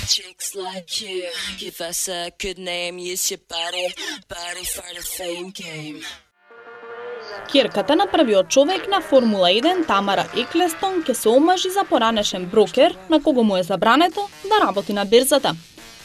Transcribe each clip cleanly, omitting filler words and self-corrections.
Chicks like you, give us a good name, use your body for the fame game. Ќерката на првиот човек на Формула 1, Тамара Еклестон, ќе се омажи за поранешен брокер на кого му е забрането да работи на берзата.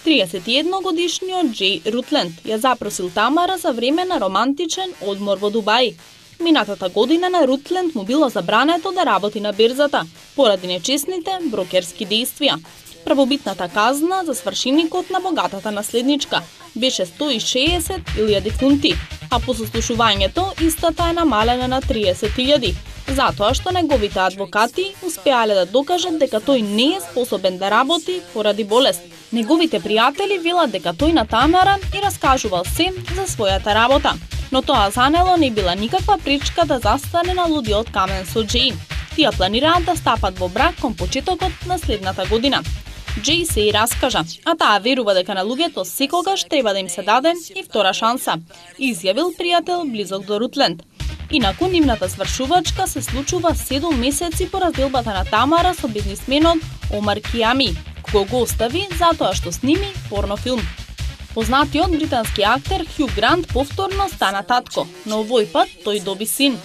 31-годишниот Джей Рутленд ја запросил Тамара за време на романтичен одмор во Дубај. Минатата година на Рутленд му било забрането да работи на берзата поради нечесните брокерски действија. Правобитната казна за свршеникот на богатата наследничка беше 160.000 фунти, а по сослушувањето истата е намалена на 30.000, затоа што неговите адвокати успеале да докажат дека тој не е способен да работи поради болест. Неговите пријатели велат дека тој на Тамара и раскажувал се за својата работа, но тоа за него не била никаква пречка да застане на лудиот камен со Джей. Тие планираат да стапат во брак кон почетокот на следната година. Джей се и раскажа, а таа верува дека на луѓето секогаш треба да им се даде и втора шанса, изјавил пријател близок до Рутленд. Инаку нивната свршувачка се случува 7 месеци по разделбата на Тамара со бизнисменот Омар Кијами, кој го остави затоа што сними порнофилм. Познатиот британски актер Хју Грант повторно стана татко, но овој пат тој доби син.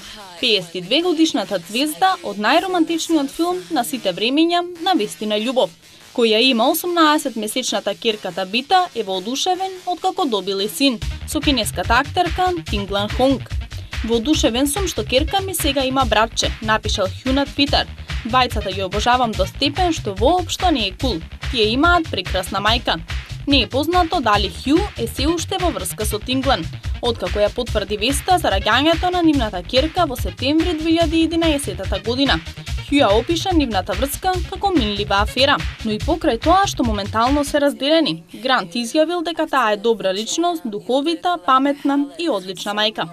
52-годишната звезда од најромантичниот филм на сите времења Навистина љубов, која има 18-месечната ќерка Табита, е воодушевен откако добили син со кинеската актерка Тинглан Хонг. Воодушевен сум што ќерка ми сега има братче, напишал Хју на Твитер. Двајцата ја обожавам до степен што воопшто не е кул. Тие имаат прекрасна мајка. Не е познато дали Хју е се уште во врска со Тинглан, откако ја потврди веста за раѓањето на нивната ќерка во септември 2011 година. Хју ја опиша нивната врска како минлива афера, но и покрај тоа што моментално се разделени. Грант изјавил дека таа е добра личност, духовита, паметна и одлична мајка.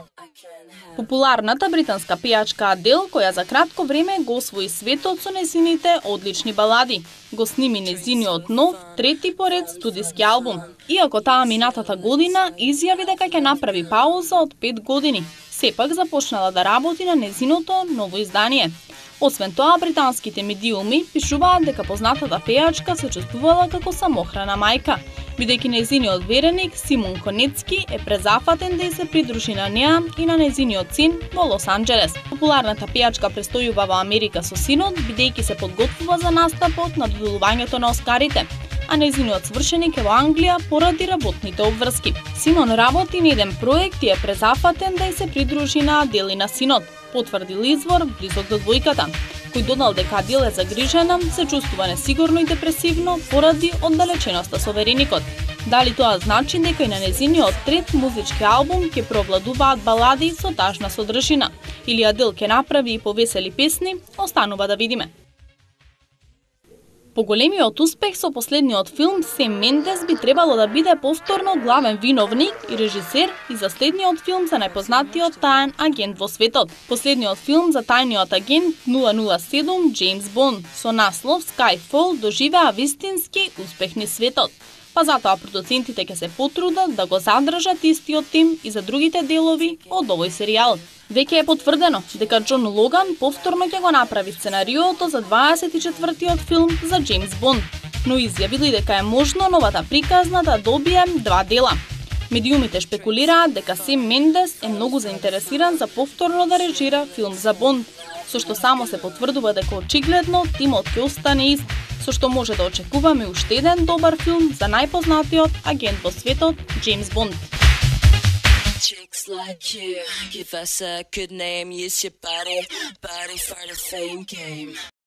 Популарната британска пејачка Адел, која за кратко време го освои светот со незините одлични балади, го сними незиниот нов, трети поред студиски албум. Иако таа минатата година изјави дека ќе направи пауза од 5 години, сепак започнала да работи на незиното ново издание. Освен тоа, британските медиуми пишуваат дека познатата пејачка се чувствувала како самохрана мајка, бидејќи незиниот вереник Симон Конецки е презафатен да се придружи на неа и на незиниот син во Лос Анџелес. Популарната пејачка престојува во Америка со синот, бидејќи се подготвува за настапот на доделувањето на Оскарите, а незиниот свршеник е во Англија поради работните обврски. Симон работи на еден проект и е презафатен да се придружи на Адел и на синот, потврдил извор близок до двојката, кој додал дека Адел е загрижена, се чувствува несигурно и депресивно поради оддалеченоста со вереникот. Дали тоа значи дека и на незиниот трет музички албум ќе провладуваат балади со тажна содржина, или Адел ќе направи и повесели песни, останува да видиме. Поголемиот успех со последниот филм Сем Мендес би требало да биде повторно главен виновник и режисер и за следниот филм за најпознатиот таен агент во светот. Последниот филм за тајниот агент 007 Джеймс Бонд со наслов Skyfall доживеа вистински успех низ светот. Па затоа продуцентите ќе се потрудат да го задржат истиот тим и за другите делови од овој серијал. Веќе е потврдено дека Џон Логан повторно ќе го направи сценариото за 24-тиот филм за Джеймс Бонд, но изјавили дека е можно новата приказна да добие 2 дела. Медиумите шпекулираат дека Сем Мендес е многу заинтересиран за повторно да режира филм за Бонд, со што само се потврдува дека очигледно тимот ќе остане ист, со што може да очекуваме уште еден добар филм за најпознатиот агент во светот Джеймс Бонд. Chicks like you, give us a good name, use your body for the fame game.